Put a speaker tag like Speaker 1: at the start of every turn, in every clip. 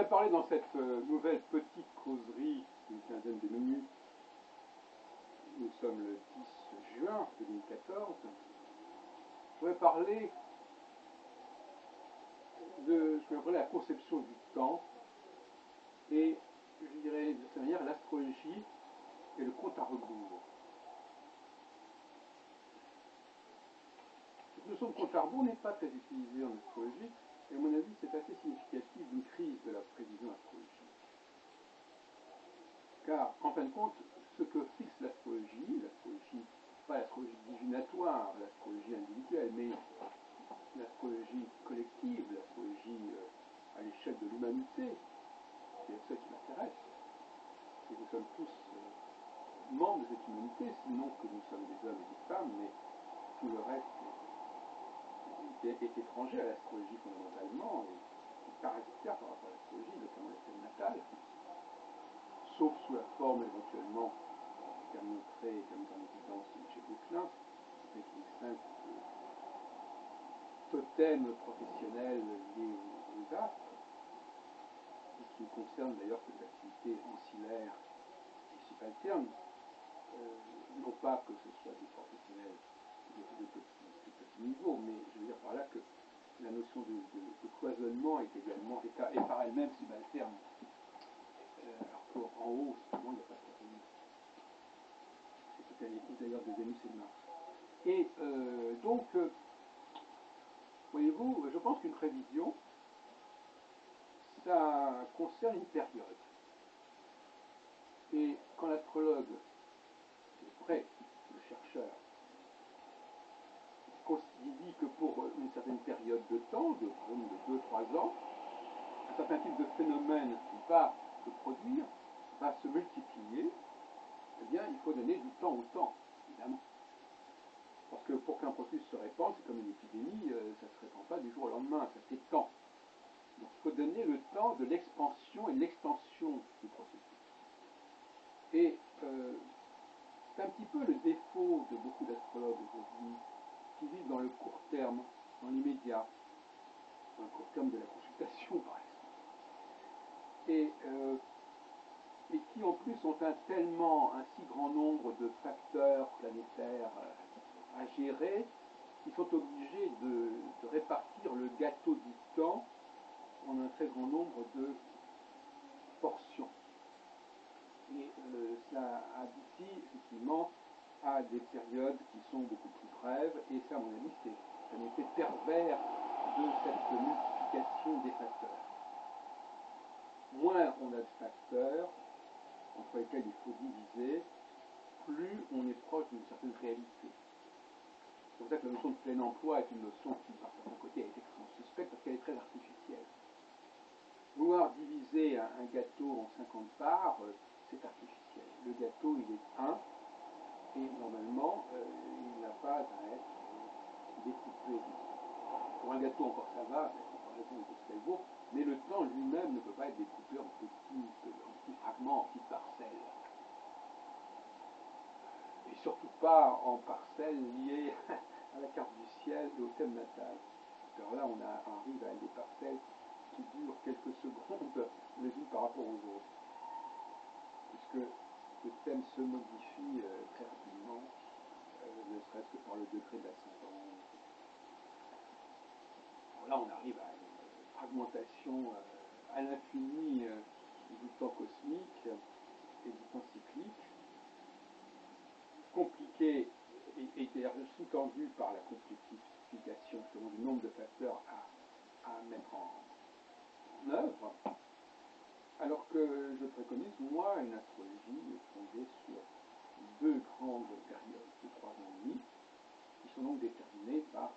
Speaker 1: voudrais parler dans cette nouvelle petite causerie d'une quinzaine de minutes. Nous sommes le 10 juin 2014. Je voudrais parler de ce que j'appelle la conception du temps et, je dirais de cette manière, l'astrologie et le compte à rebours. Cette notion de compte à rebours n'est pas très utilisée en astrologie, et à mon avis, c'est assez significatif d'une crise de la prévision astrologique. Car, en fin de compte, ce que fixe l'astrologie, pas l'astrologie divinatoire, l'astrologie individuelle, mais l'astrologie collective, l'astrologie à l'échelle de l'humanité, c'est ça qui m'intéresse. Et nous sommes tous membres de cette humanité, sinon que nous sommes des hommes et des femmes, mais tout le reste est étranger à l'astrologie fondamentalement et parasitaire par rapport à l'astrologie, notamment les thèmes natales, sauf sous la forme éventuellement qu'a montré comme en évidence chez Bouclin, avec une simple totem professionnel lié aux astres, qui ne concerne d'ailleurs que l'activité ancillaire et subalterne, non pas que ce soit des professionnels de petit niveau, mais je veux dire par là que la notion de cloisonnement est également, est par elle-même subalterne. Alors qu'en haut, souvent, il n'y a pas de cloisonnement. C'est peut-être d'ailleurs des Vénus et de Mars. Et donc, voyez-vous, je pense qu'une prévision, ça concerne une période. Et quand l'astrologue, le vrai, le chercheur, il dit que pour une certaine période de temps, de 2-3 ans, un certain type de phénomène va se produire, va se multiplier, eh bien, il faut donner du temps au temps, évidemment. Parce que pour qu'un processus se répande, c'est comme une épidémie, ça ne se répand pas du jour au lendemain, ça s'étend. Donc il faut donner le temps de l'expansion et de l'extension du processus. Et c'est un petit peu le défaut de beaucoup d'astrologues aujourd'hui, qui vivent dans le court terme, dans l'immédiat, dans le court terme de la consultation par exemple. Et qui en plus ont un si grand nombre de facteurs planétaires à gérer, qu'ils sont obligés de répartir le gâteau du temps en un très grand nombre de portions. Et cela aboutit effectivement à des périodes qui sont beaucoup plus brèves, et ça, à mon avis, c'est un effet pervers de cette multiplication des facteurs. Moins on a de facteurs entre lesquels il faut diviser, plus on est proche d'une certaine réalité. C'est pour ça que la notion de plein emploi est une notion qui, par certains côtés, est extrêmement suspecte parce qu'elle est très artificielle. Vouloir diviser un gâteau en 50 parts, c'est artificiel. Le gâteau, il est 1, et normalement, il n'a pas à être découpé. Pour un gâteau, encore ça va, la comparaison est très beau, mais le temps lui-même ne peut pas être découpé en petits fragments, en petites parcelles. Et surtout pas en parcelles liées à la carte du ciel et au thème natal. Alors là, on arrive à des parcelles qui durent quelques secondes les unes par rapport aux autres. Puisque le thème se modifie très rapidement, ne serait-ce que par le degré d'ascendant. Là, on arrive à une fragmentation à l'infini du temps cosmique et du temps cyclique, compliqué et d'ailleurs sous-tendu par la complexification du nombre de facteurs à mettre en œuvre, alors que je préconise, moi, une astrologie fondée sur 2 grandes périodes de 3 ans et demi, qui sont donc déterminées par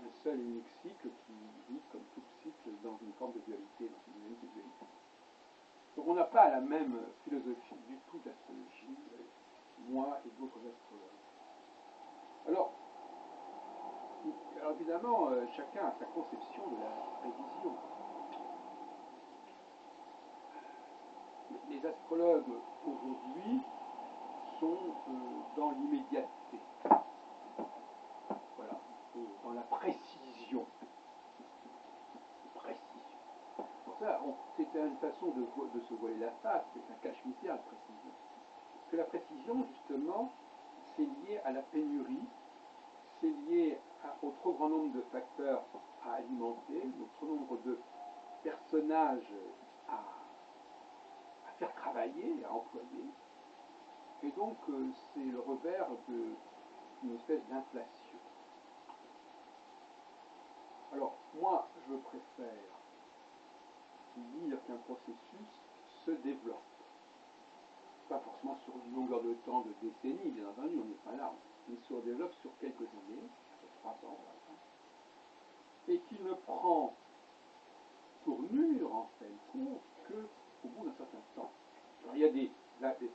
Speaker 1: un seul et unique cycle qui vit comme tout cycle dans une forme de dualité, dans une dynamique de dualité. Donc on n'a pas la même philosophie du tout d'astrologie, moi et d'autres astrologues. Alors évidemment, chacun a sa conception de la prévision. Les astrologues aujourd'hui sont dans l'immédiateté. Voilà, dans la précision. Pour ça, c'est c'est une façon de se voiler la face, c'est un cache-misère, la précision. Parce que la précision, justement, c'est lié à la pénurie, c'est lié au trop grand nombre de facteurs à alimenter, au trop nombre de personnages à faire travailler, à employer. Et donc, c'est le revers d'une espèce d'inflation. Alors, moi, je préfère dire qu'un processus se développe. Pas forcément sur une longueur de temps, de décennies, bien entendu, on n'est pas là, mais se développe sur quelques années, 3 ans, par exemple, et qu'il ne prend tournure, en fin de compte, qu'au bout d'un certain temps. Alors, il y a des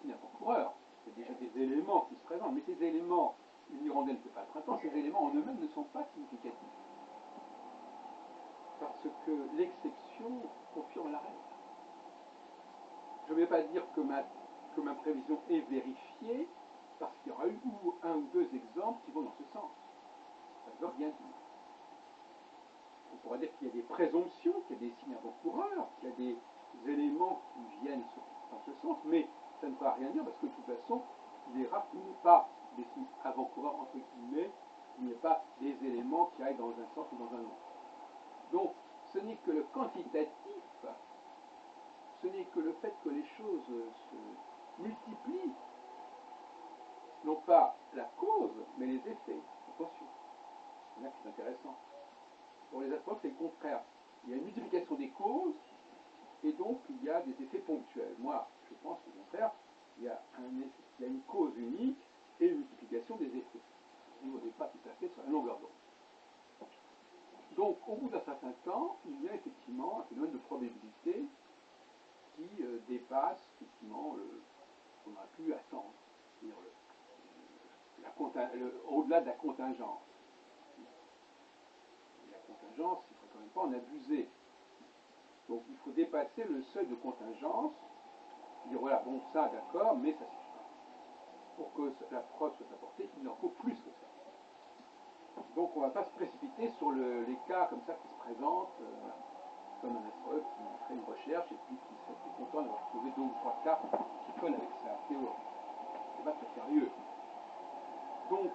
Speaker 1: signes avant-coureurs, il y a déjà des éléments qui se présentent, mais ces éléments, une hirondelle ne fait pas le printemps, ces éléments en eux-mêmes ne sont pas significatifs. Parce que l'exception confirme la règle. Je ne vais pas dire que ma prévision est vérifiée, parce qu'il y aura eu un ou deux exemples qui vont dans ce sens. Ça ne veut rien dire. On pourrait dire qu'il y a des présomptions, qu'il y a des signes avant-coureurs, qu'il y a des éléments qui viennent dans ce sens, mais ça ne veut rien dire parce que de toute façon, il est rare qu'il n'y ait pas des signes avant-coureurs, entre guillemets, qu'il n'y ait pas des éléments qui aillent dans un sens ou dans un autre. Donc, ce n'est que le quantitatif, ce n'est que le fait que les choses se multiplient, non pas la cause, mais les effets. Attention, c'est là que c'est intéressant. Pour les astrologues, c'est le contraire. Il y a une multiplication des causes, et donc il y a des effets ponctuels. Moi, je pense qu'au contraire, il y a une cause unique et une multiplication des effets. Au niveau des pas tout à fait sur la longueur d'onde. Donc, au bout d'un certain temps, il y a effectivement un phénomène de probabilité qui dépasse effectivement ce qu'on a pu attendre, c'est-à-dire au-delà de la contingence. Et la contingence, il ne faut quand même pas en abuser. Donc il faut dépasser le seuil de contingence, dire voilà, bon ça d'accord, mais ça ne suffit pas. Pour que la preuve soit apportée, il en faut plus que ça. Donc on ne va pas se précipiter sur les cas comme ça qui se présentent, comme un astrologue qui ferait une recherche et puis qui serait content d'avoir trouvé 2 ou 3 cas qui collent avec sa théorie. C'est pas très sérieux. Donc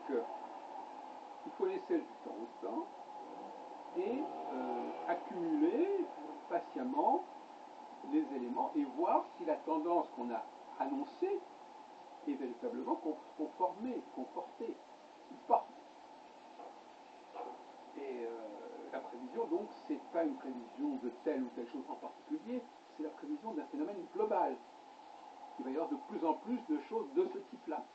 Speaker 1: il faut laisser du temps au temps et accumuler patiemment les éléments et voir si la tendance qu'on a annoncée est véritablement confortée ou pas. Et la prévision, donc, c'est pas une prévision de telle ou telle chose en particulier, c'est la prévision d'un phénomène global. Il va y avoir de plus en plus de choses de ce type-là.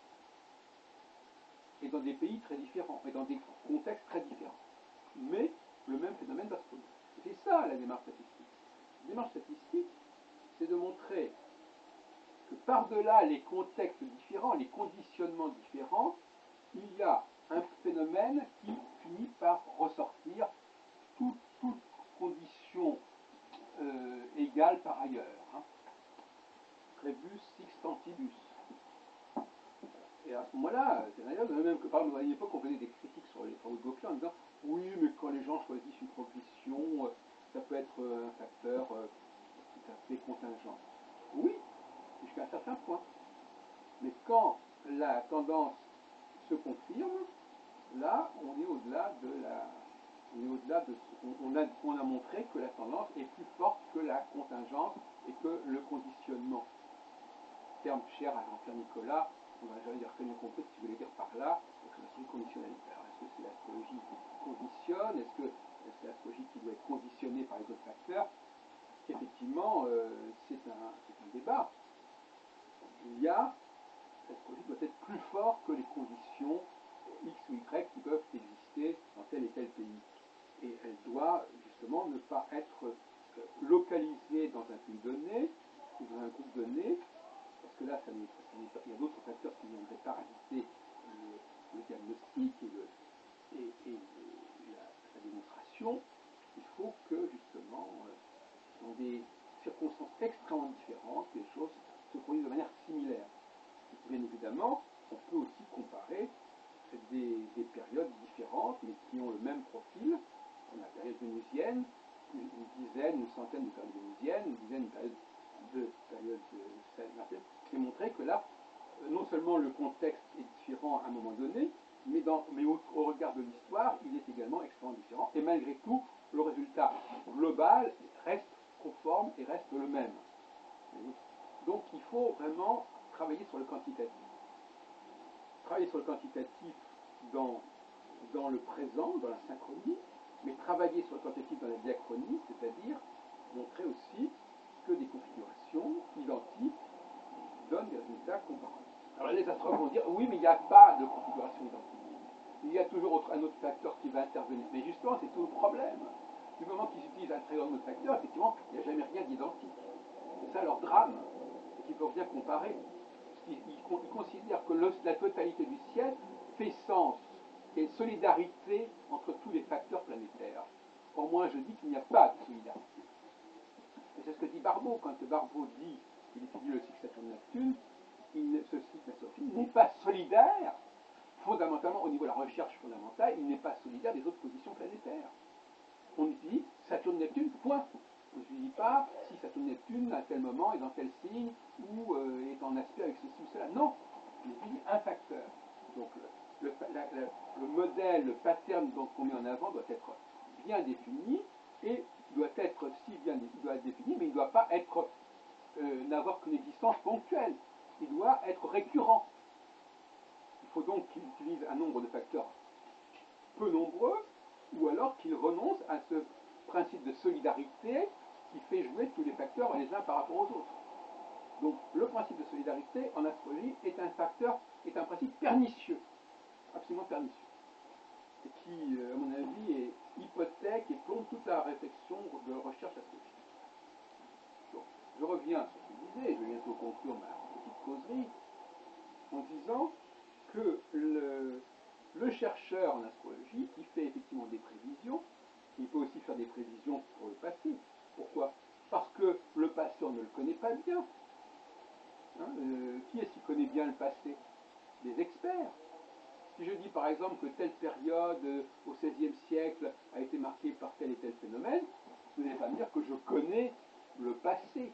Speaker 1: Et dans des pays très différents, et dans des contextes très différents. Mais le même phénomène va se produire. C'est ça la démarche statistique. La démarche statistique, c'est de montrer que par-delà les contextes différents, les conditionnements différents, il y a un phénomène qui finit par ressortir toute condition égale par ailleurs. Hein. Rebus sixtantibus. Et à ce moment-là, c'est d'ailleurs même que par exemple, à une époque, on faisait des critiques sur les travaux de Gauquelin en disant oui, mais quand les gens choisissent une progression, ça peut être un facteur tout à fait contingent. Oui, jusqu'à un certain point. Mais quand la tendance se confirme, là, on est au-delà de ce on a montré que la tendance est plus forte que la contingence et que le conditionnement. Terme cher à Jean-Pierre Nicolas, on va jamais dire que compris ce qu'il voulait dire par là, donc l'astrologie conditionnelle. Alors, est-ce que c'est l'astrologie qui conditionne? Est-ce que c'est l'astrologie qui doit être conditionnée par les autres facteurs? Effectivement, c'est un débat. Il y a l'astrologie doit être plus forte que les conditions X ou Y qui peuvent exister dans tel et tel pays. Et elle doit justement ne pas être localisée dans un pays donné ou dans un groupe donné, parce que là, il y a d'autres facteurs qui viendraient parasiter le diagnostic et la démonstration. Il faut que justement, dans des circonstances extrêmement différentes, les choses se produisent de manière similaire. Bien évidemment, on peut aussi comparer des périodes différentes, mais qui ont le même profil, comme la période vénusienne une dizaine, une centaine de périodes vénusiennes, une dizaine de périodes martiennes, et montrer que là, non seulement le contexte est différent à un moment donné, mais au regard de l'histoire, il est également extrêmement différent, et malgré tout, le résultat global reste conforme et reste le même. Donc il faut vraiment travailler sur le quantitatif. Travailler sur le quantitatif dans le présent, dans la synchronie, mais travailler sur le quantitatif dans la diachronie, c'est-à-dire montrer aussi que des configurations identiques donnent des résultats comparables. Alors les astrologues vont dire, oui, mais il n'y a pas de configuration identique. Il y a toujours un autre facteur qui va intervenir. Mais justement, c'est tout le problème. Du moment qu'ils utilisent un très grand autre facteur, effectivement, il n'y a jamais rien d'identique. C'est ça leur drame, c'est qu'ils ne peuvent rien comparer. Ils considèrent que la totalité du ciel fait sens, qu'il y a une solidarité entre tous les facteurs planétaires. Or, moi, je dis qu'il n'y a pas de solidarité. Et c'est ce que dit Barbault. Quand Barbault dit qu'il étudie le cycle Saturne-Neptune, ce cycle Saturne n'est pas solidaire, fondamentalement, au niveau de la recherche fondamentale, il n'est pas solidaire des autres positions planétaires. On utilise Saturne-Neptune, point. On ne dit pas si Saturne-Neptune, à tel moment, est dans tel signe, ou est en aspect avec ceci ou cela. Non, on utilise un facteur. Donc, le modèle, le pattern qu'on met en avant doit être bien défini, et doit être si bien défini, mais il ne doit pas être n'avoir qu'une existence ponctuelle. Il doit être récurrent. Il faut donc qu'il utilise un nombre de facteurs peu nombreux, ou alors qu'il renonce à ce principe de solidarité qui fait jouer tous les facteurs les uns par rapport aux autres. Donc le principe de solidarité en astrologie est un principe pernicieux, absolument pernicieux, et qui, à mon avis, hypothèque et plombe toute la réflexion de recherche astrologique. Donc, je reviens sur ce que je disais, je vais bientôt conclure ma petite causerie, en disant que le chercheur en astrologie, qui fait effectivement des prévisions, il peut aussi faire des prévisions pour le passé. Pourquoi? Parce que le passé, on ne le connaît pas bien. Qui est-ce qui connaît bien le passé? Des experts. Si je dis par exemple que telle période au XVIe siècle a été marquée par tel et tel phénomène, vous n'allez pas me dire que je connais le passé.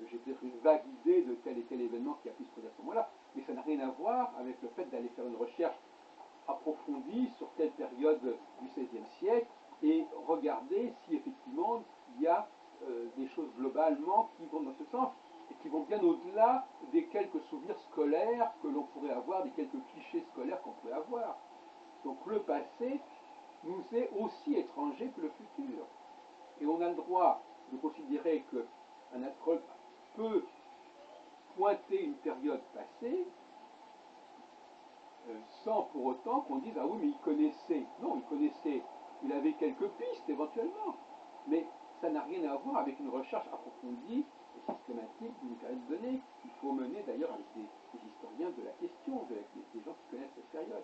Speaker 1: J'ai peut-être une vague idée de tel et tel événement qui a pu se produire à ce moment-là, mais ça n'a rien à voir avec le fait d'aller faire une recherche approfondie sur telle période du XVIe siècle et regarder si effectivement il y a des choses globalement qui vont dans ce sens et qui vont bien au-delà des quelques souvenirs scolaires que l'on pourrait avoir, des quelques clichés scolaires qu'on pourrait avoir. Donc le passé nous est aussi étranger que le futur. Et on a le droit de considérer qu'un astrologue peut pointer une période passée sans pour autant qu'on dise ah oui mais il connaissait. Non, il connaissait, il avait quelques pistes éventuellement, mais ça n'a rien à voir avec une recherche approfondie et systématique d'une période donnée. Il faut mener d'ailleurs avec des historiens de la question, avec des gens qui connaissent cette période.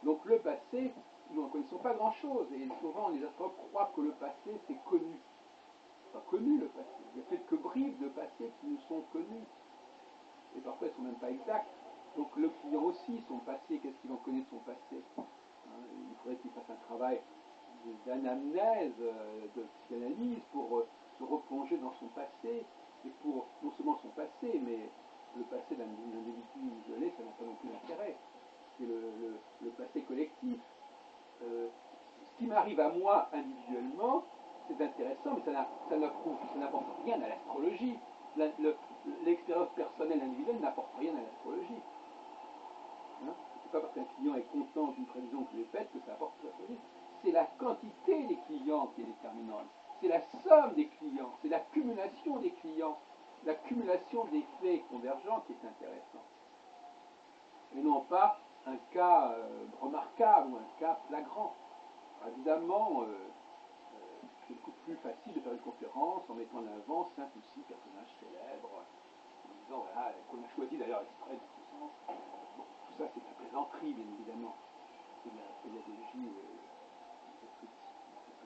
Speaker 1: Donc le passé, nous n'en connaissons pas grand-chose, et souvent les astrologues croient que le passé c'est connu. C'est pas connu le passé. Il y a quelques bribes de passé qui nous sont connues, et parfois elles ne sont même pas exactes. Donc le client aussi, son passé, qu'est-ce qu'il en connaît de son passé? Il faudrait qu'il fasse un travail d'anamnèse, de psychanalyse pour se replonger dans son passé, et pour non seulement son passé, mais le passé d'un individu isolé, ça n'a pas non plus d'intérêt. C'est le passé collectif. Ce qui m'arrive à moi individuellement, c'est intéressant, mais ça n'apporte rien à l'astrologie. L'expérience personnelle individuelle n'apporte rien à l'astrologie. C'est pas parce qu'un client est content d'une prévision que j'ai faite que ça apporte à l'astrologie. C'est la quantité des clients qui est déterminante. C'est la somme des clients, c'est l'accumulation des clients, l'accumulation des faits convergents qui est intéressant. Et non pas un cas remarquable ou un cas flagrant. Alors évidemment, c'est beaucoup plus facile de faire une conférence en mettant en avant 5 ou 6 personnages célèbres, en disant voilà, qu'on a choisi d'ailleurs exprès de tout ça. Bon, tout ça c'est de la plaisanterie, bien évidemment. C'est de la pédagogie de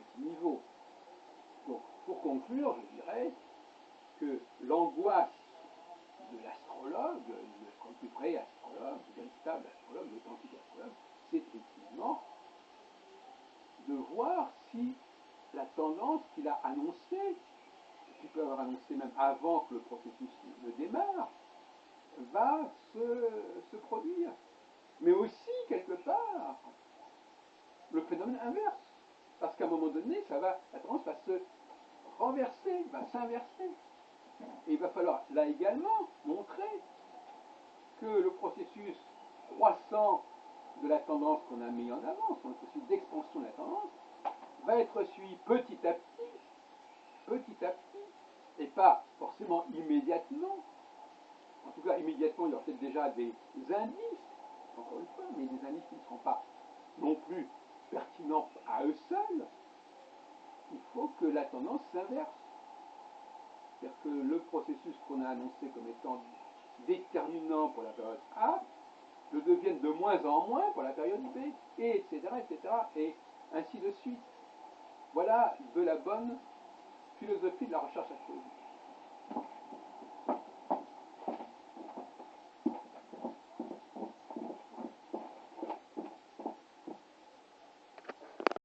Speaker 1: petit niveau. Donc, pour conclure, je dirais que l'angoisse de l'astrologue, du vrai astrologue, du véritable astrologue, de l'authentique astrologue, c'est effectivement de voir si la tendance qu'il a annoncée, qu'il peut avoir annoncé même avant que le processus ne démarre, va se produire. Mais aussi, quelque part, le phénomène inverse. Parce qu'à un moment donné, la tendance va se renverser, va s'inverser. Et il va falloir, là également, montrer que le processus croissant de la tendance qu'on a mis en avant, le processus d'expansion de la tendance, va être suivi petit à petit, et pas forcément immédiatement. En tout cas, immédiatement, il y aura peut-être déjà des indices, encore une fois, mais des indices qui ne seront pas non plus pertinents à eux seuls. Il faut que la tendance s'inverse. C'est-à-dire que le processus qu'on a annoncé comme étant déterminant pour la période A le devienne de moins en moins pour la période B, et etc., et ainsi de suite. Voilà de la bonne philosophie de la recherche archéologique.